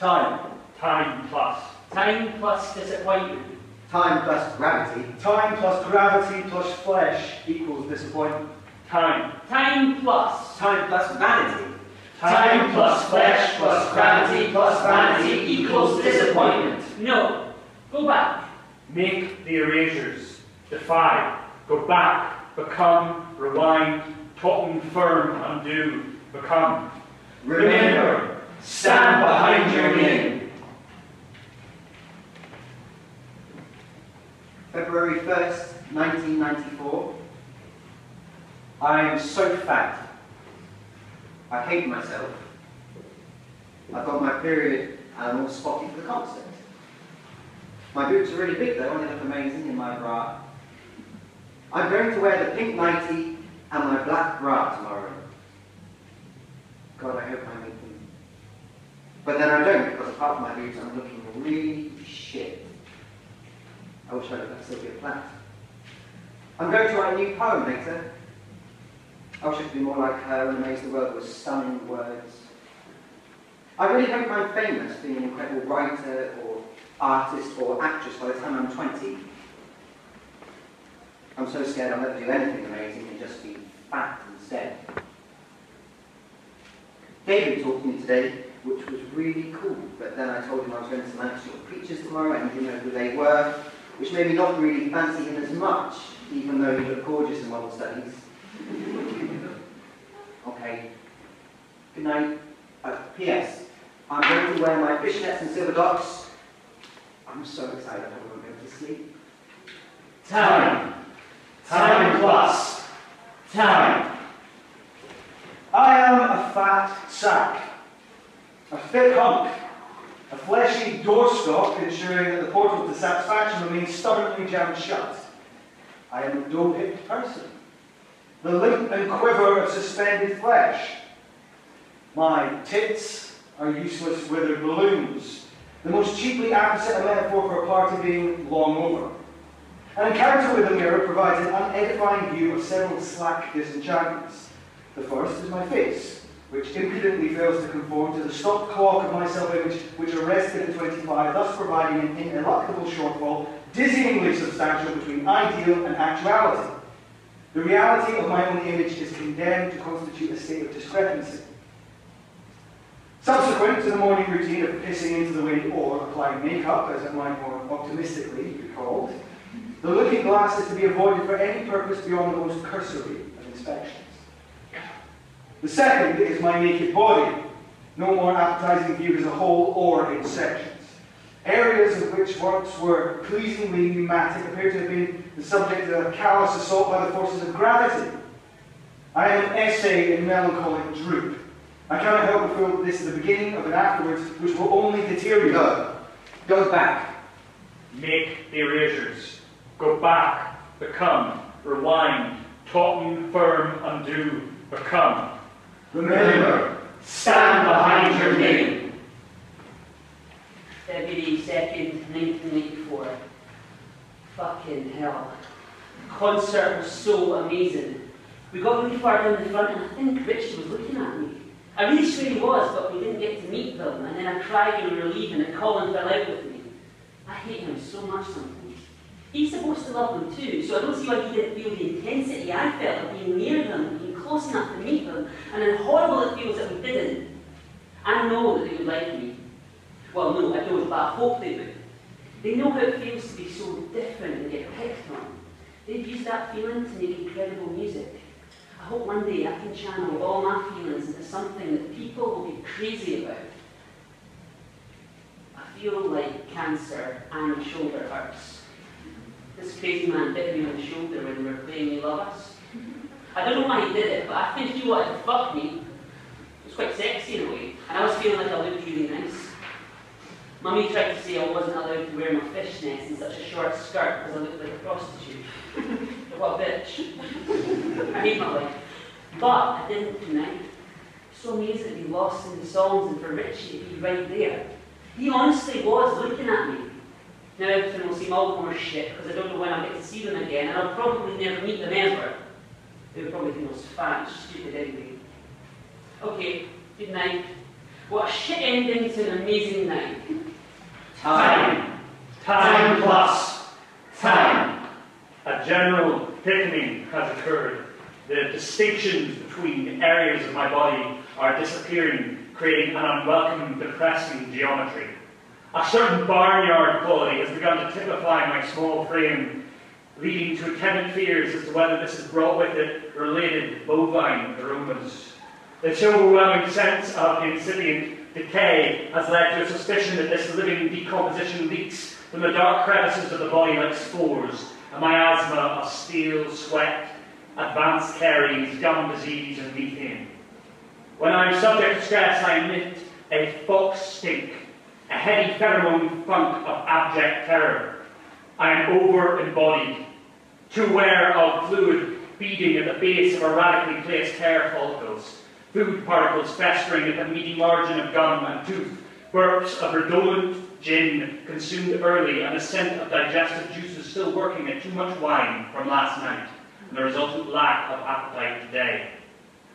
Time. Time plus. Time plus disappointment. Time plus gravity. Time plus gravity plus flesh equals disappointment. Time. Time plus. Time plus vanity. Time plus flesh plus gravity plus vanity equals disappointment. No. Go back. Make the erasures. Defy. Go back. Become. Rewind. Tauten firm. Undo. Become. Remember. Stand behind your name. February 1st, 1994. I am so fat. I hate myself. I've got my period and I'm all spotty for the concert. My boobs are really big though and they look amazing in my bra. I'm going to wear the pink nightie and my black bra tomorrow. God, I hope I make them. But then I don't, because apart from my boobs I'm looking really shit. I wish I could still be a plant. I'm going to write a new poem later. I wish I could be more like her and amaze the world with stunning words. I really hope I'm famous, being an incredible writer or artist or actress by the time I'm 20. I'm so scared I'll never do anything amazing and just be fat instead. David talked to me today, which was really cool, but then I told him I was going to Manic Street Preachers tomorrow and he didn't know who they were, which made me not really fancy him as much, even though he looked gorgeous in model studies. Okay. Good night. P.S. I'm going to wear my fishnets and silver dots. I'm so excited I won't go to sleep. Time. Time plus. Time. I am a fat sack. A thick hunk. A fleshy doorstop ensuring that the portal to satisfaction remains stubbornly jammed shut. I am a dough-hipped person. The limp and quiver of suspended flesh. My tits are useless withered balloons, the most cheaply apposite a metaphor for a party being long over. An encounter with a mirror provides an unedifying view of several slack disenchantments. The first is my face, which impudently fails to conform to the stop clock of my self-image, which arrested at 25, thus providing an ineluctable shortfall, dizzyingly substantial between ideal and actuality. The reality of my own image is condemned to constitute a state of discrepancy. Subsequent to the morning routine of pissing into the wind or applying makeup, as it might more optimistically be called, the looking glass is to be avoided for any purpose beyond the most cursory of inspections. The second is my naked body, no more appetizing viewed as a whole or in sections. Areas of which once were pleasingly pneumatic appear to have been the subject of a callous assault by the forces of gravity. I am an essay in melancholic droop. I cannot help but feel that this is the beginning of an afterwards which will only deteriorate. Go back. Make the erasures. Go back. Become. Rewind. Tauten firm. Undo. Become. Remember. Stand behind your name. February 2nd, 1994. Fucking hell. The concert was so amazing. We got really far down the front and I think Richey was looking at me. I really swear he was, but we didn't get to meet them, and then I cried in relief and Colin fell out with me. I hate him so much sometimes. He's supposed to love them too, so I don't see why he didn't feel the intensity I felt of being near them, being close enough to meet them, and then horrible it feels that we didn't. I know that they would like me. Well, no, I don't, but I hope they would. They know how it feels to be so different and get picked on. They've used that feeling to make incredible music. I hope one day I can channel all my feelings into something that people will be crazy about. I feel like cancer and shoulder hurts. This crazy man bit me on the shoulder when we were playing You Love Us. I don't know why he did it, but I think he wanted to fuck me. It was quite sexy in a way, and I was feeling like I looked really nice. Mummy tried to say I wasn't allowed to wear my fishnets in such a short skirt because I looked like a prostitute. What a bitch. I hate my life. But I didn't tonight. So amazingly lost in the songs and for Richey to be right there. He honestly was looking at me. Now everything will seem all more shit because I don't know when I'll get to see them again and I'll probably never meet them ever. They would probably think I was fat and stupid anyway. Okay, good night. What a shit ending to an amazing night. Time. Time plus time. A general thickening has occurred. The distinctions between areas of my body are disappearing, creating an unwelcome, depressing geometry. A certain barnyard quality has begun to typify my small frame, leading to attendant fears as to whether this has brought with it related bovine aromas. This overwhelming sense of incipient decay has led to a suspicion that this living decomposition leaks from the dark crevices of the body like spores, a miasma of steel, sweat, advanced caries, gum disease, and methane. When I am subject to stress, I emit a fox stink, a heady pheromone funk of abject terror. I am over-embodied, too aware of fluid beading at the base of erratically placed hair follicles, food particles festering at the meaty margin of gum and tooth, burps of redolent gin consumed early, and a scent of digestive juices still working at too much wine from last night, and the resultant lack of appetite today.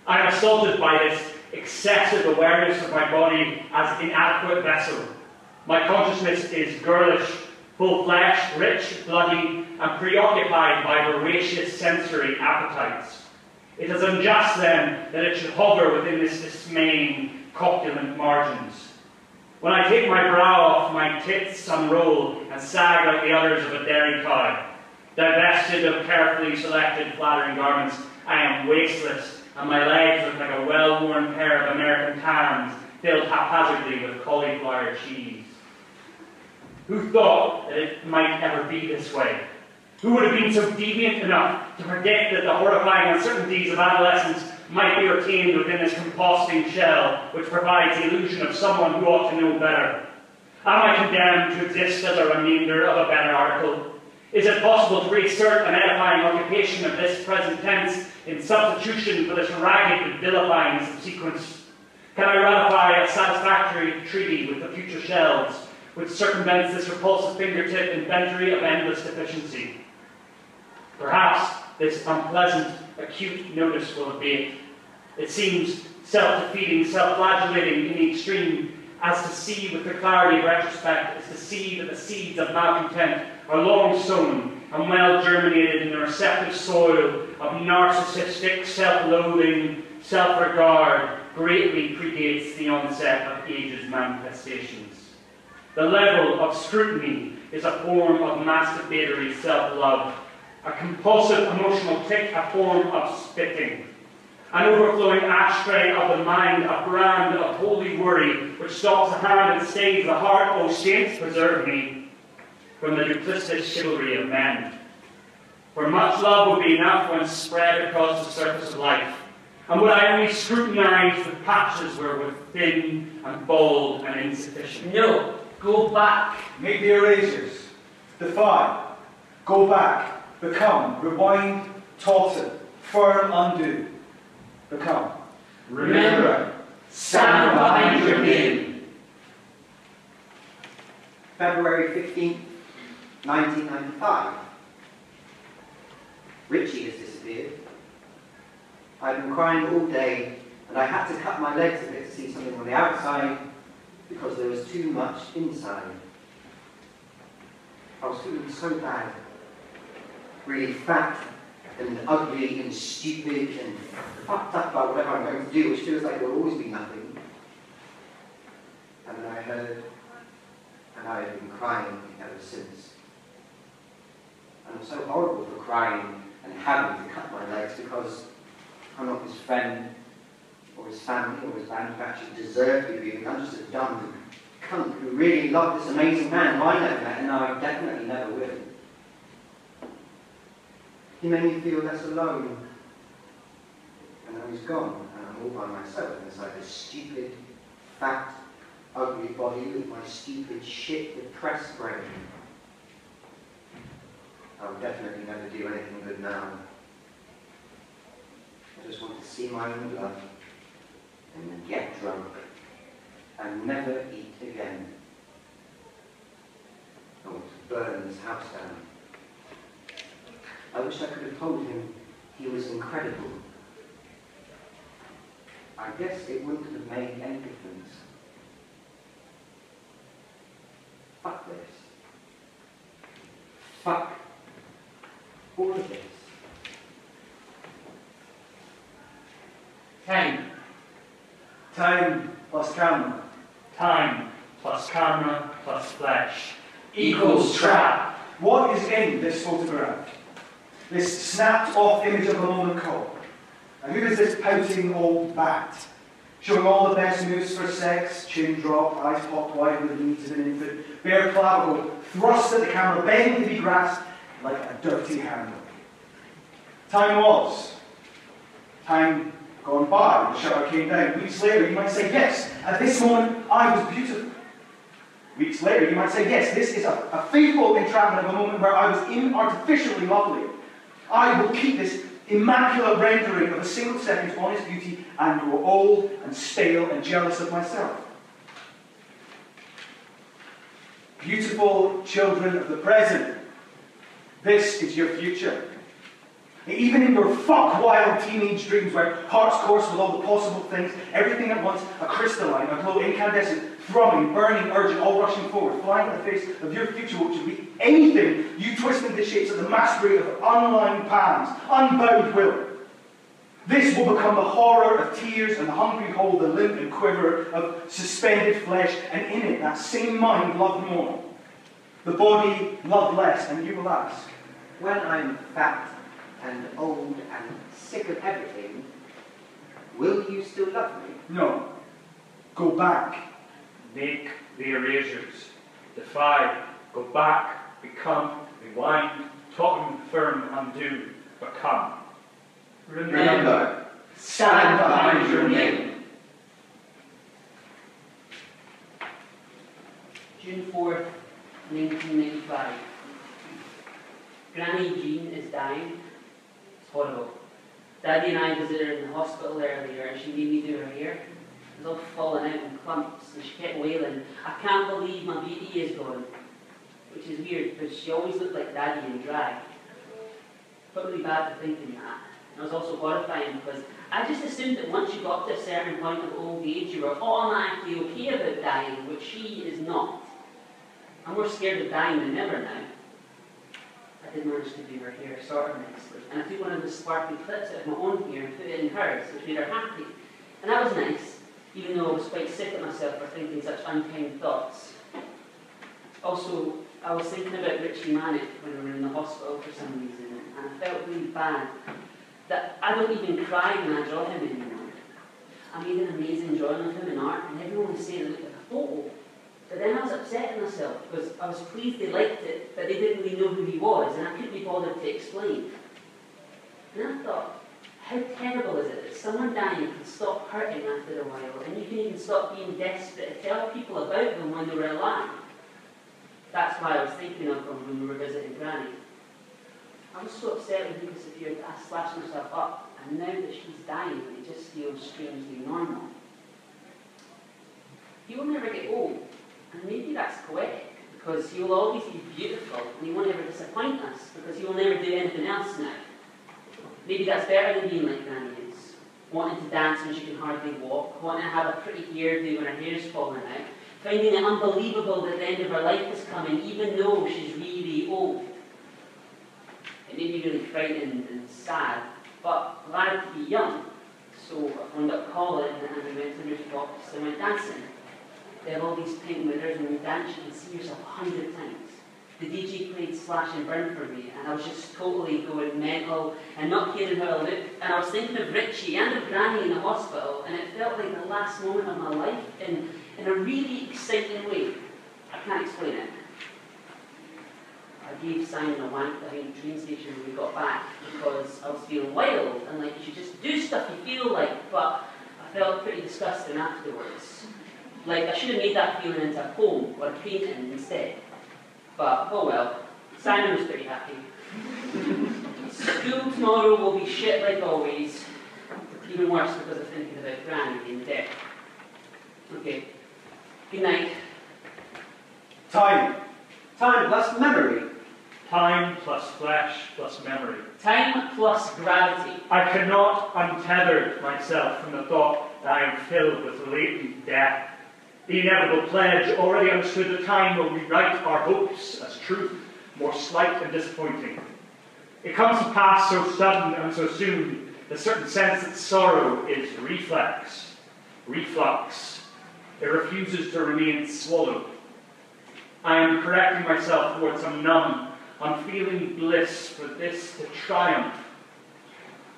I am assaulted by this excessive awareness of my body as inadequate vessel. My consciousness is girlish, full-fleshed, rich, bloody, and preoccupied by voracious sensory appetites. It is unjust, then, that it should hover within this dismaying, corpulent margins. When I take my brow off, my tits unroll and sag like the udders of a dairy cow. Divested of carefully selected flattering garments, I am wasteless, and my legs look like a well-worn pair of American tans filled haphazardly with cauliflower cheese. Who thought that it might ever be this way? Who would have been so deviant enough to predict that the horrifying uncertainties of adolescence might be retained within this composting shell, which provides the illusion of someone who ought to know better? Am I condemned to exist as a remainder of a better article? Is it possible to reassert an edifying occupation of this present tense in substitution for this ragged, vilifying subsequence? Can I ratify a satisfactory treaty with the future shelves, which circumvents this repulsive fingertip inventory of endless deficiency? Perhaps this unpleasant, acute notice will abate. It seems self-defeating, self-flagellating in the extreme, as to see with the clarity of retrospect is to see that the seeds of malcontent are long sown and well germinated in the receptive soil of narcissistic self-loathing, self-regard greatly predates the onset of age's manifestations. The level of scrutiny is a form of masturbatory self-love, a compulsive emotional tic, a form of spitting, an overflowing ashtray of the mind, a brand of holy worry which stops the hand and stays the heart. O saints, preserve me from the duplicitous chivalry of men. For much love would be enough when spread across the surface of life, and would I only scrutinize the patches where we're thin and bald and insufficient. No, go back. Make the erasures. Defy. Go back. Become. Rewind. Tauten. Firm. Undo. Become. Remember. Stand behind your name. February 15th, 1995. Richey has disappeared. I've been crying all day, and I had to cut my legs a bit to see something on the outside because there was too much inside. I was feeling so bad, really fat and ugly and stupid and fucked up about whatever I'm going to do, which feels like there will always be nothing. And then I heard, and I have been crying ever since. And I'm so horrible for crying and having to cut my legs because I'm not his friend or his family or his band who actually deserve to be. I'm just a dumb cunt who really loved this amazing man who I never met and now I definitely never will. He made me feel less alone. And now he's gone, and I'm all by myself inside this stupid, fat, ugly body with my stupid, shit, depressed brain. I'll definitely never do anything good now. I just want to see my own blood, and then get drunk, and never eat again. I want to burn this house down. I wish I could have told him he was incredible. I guess it wouldn't have made any difference. all of this. Time. Time plus camera. Time plus camera plus flesh Equals trap. What is in this photograph? This snapped off image of a moment call. And who is this pouting old bat? Showing all the best moves for sex, chin drop, eyes popped wide with the needs of an infant, bare clavicle thrust at the camera, begging to be grasped like a dirty handle. Time was. Time gone by. The shower came down. Weeks later, you might say, yes, at this moment, I was beautiful. Weeks later, you might say, yes, this is a faithful entrapment of a moment where I was inartificially lovely. I will keep this immaculate rendering of a single second's honest beauty and grow old and stale and jealous of myself. Beautiful children of the present, this is your future. Even in your fuck-wild teenage dreams where hearts course with all the possible things, everything at once, a crystalline, a glow, incandescent, thrumming, burning, urgent, all rushing forward, flying at the face of your future, which would be anything you twist into shapes of the mastery of unlined palms, unbound will. This will become the horror of tears and the hungry hole, the limp and quiver of suspended flesh, and in it, that same mind loved more. The body loved less, and you will ask, When I'm fat and old and sick of everything, will you still love me? no, go back. Make the erasures. Defy. Go back. Become. Rewind. Tauten. Firm. Undo. Become. Remember, stand behind your name. June 4th, 1995. Granny Jean is dying. It's horrible. Daddy and I visited her in the hospital earlier and she made me do her hair. It was all falling out in clumps and she kept wailing, I can't believe my beauty is gone. Which is weird because she always looked like Daddy in drag. Felt really bad for thinking that. And it was also horrifying because I just assumed that once you got to a certain point of old age you were automatically okay about dying, which she is not. I'm more scared of dying than ever now. I did manage to do her hair sort of nicely, and I took one of the sparkly clips out of my own hair and put it in hers, which made her happy. And that was nice, even though I was quite sick at myself for thinking such unkind thoughts. Also, I was thinking about Richey Manic when we were in the hospital for some reason, and I felt really bad that I don't even cry when I draw him anymore. I made an amazing drawing of him in art, and everyone was saying it looked like a photo. But then I was upsetting myself because I was pleased they liked it, but they didn't really know who he was, and I couldn't be bothered to explain. And I thought, how terrible is it that someone dying can stop hurting after a while, and you can even stop being desperate to tell people about them when they were alive? That's why I was thinking of him when we were visiting Granny. I was so upset when he disappeared that I slashed myself up, and now that she's dying, it just feels strangely normal. He will never get old. And maybe that's poetic, because he will always be beautiful, and he won't ever disappoint us, because he will never do anything else now. Maybe that's better than being like Granny is, wanting to dance when she can hardly walk, wanting to have a pretty hairdo when her hair's falling out, finding it unbelievable that the end of her life is coming, even though she's really old. It made me really frightened and sad, but glad to be young. So I phoned up Colin, and we went to rooftops and went dancing. They have all these pink mirrors, and when you dance, you can see yourself 100 times. The DJ played Slash and Burn for me, and I was just totally going mental and not caring how I looked. And I was thinking of Richey and of Granny in the hospital, and it felt like the last moment of my life in a really exciting way. I can't explain it. I gave Simon a wank behind the train station when we got back because I was feeling wild, and like you should just do stuff you feel like, but I felt pretty disgusting afterwards. Like, I should have made that feeling into a poem or a painting instead. But, oh well. Simon was pretty happy. School tomorrow will be shit like always. Even worse because of thinking about Granny being dead. Okay. Good night. Time. Time plus memory. Time plus flesh plus memory. Time plus gravity. I cannot untether myself from the thought that I am filled with latent death. The inevitable pledge already understood that time will rewrite our hopes as truth, more slight and disappointing. It comes to pass so sudden and so soon, the certain sense that sorrow is reflex, reflux. It refuses to remain swallowed. I am correcting myself towards some numb, unfeeling bliss for this to triumph.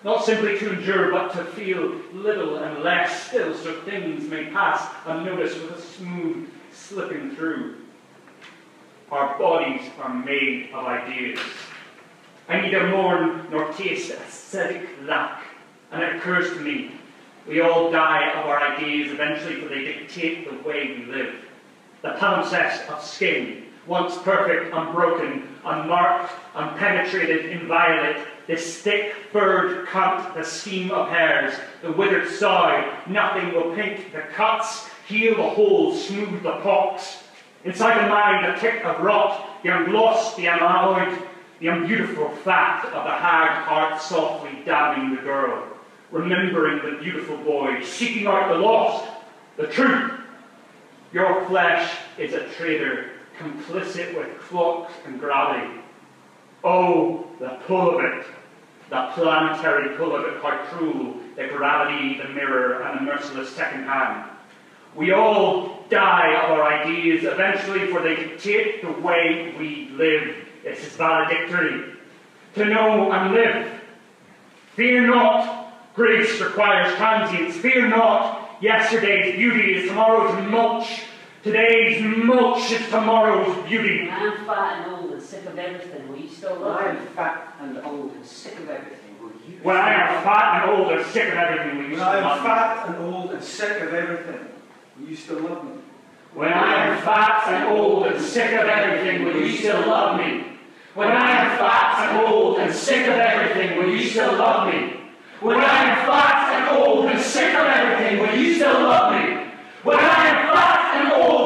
Not simply to endure, but to feel little and less still, so things may pass unnoticed with a smooth slipping through. Our bodies are made of ideas. I neither mourn nor taste aesthetic lack, and it occurs to me, we all die of our ideas eventually, for they dictate the way we live. The palimpsest of skin, once perfect, unbroken, unmarked, unpenetrated, inviolate, this thick-furred cunt, the scheme of hairs, the withered sow, nothing will pink the cuts, heal the holes, smooth the pocks. Inside the mind, a tick of rot, the unglossed, the unalloyed, the unbeautiful fact of the hag heart softly dabbing the girl, remembering the beautiful boy, seeking out the lost, the truth. Your flesh is a traitor, complicit with clocks and gravity. Oh, the pull of it, the planetary pull of it, how cruel, the gravity, the mirror, and the merciless second hand. We all die of our ideas eventually, for they dictate the way we live. This is valedictory. To know and live. Fear not, grace requires transience. Fear not, yesterday's beauty is tomorrow's mulch. Today's mulch is tomorrow's beauty. When I'm fat and old and sick of everything, will you still love me? When I am fat and old and sick of everything, will you? When I am fat and old and sick of everything, will you When still I am love me? fat and old and sick of everything, will you still love me? When I am fat and old and sick of everything, will you still love me? When I am fat and old and sick of everything, will you still love me? When I am fat and old and sick of everything, will you still love me? When I am fat and old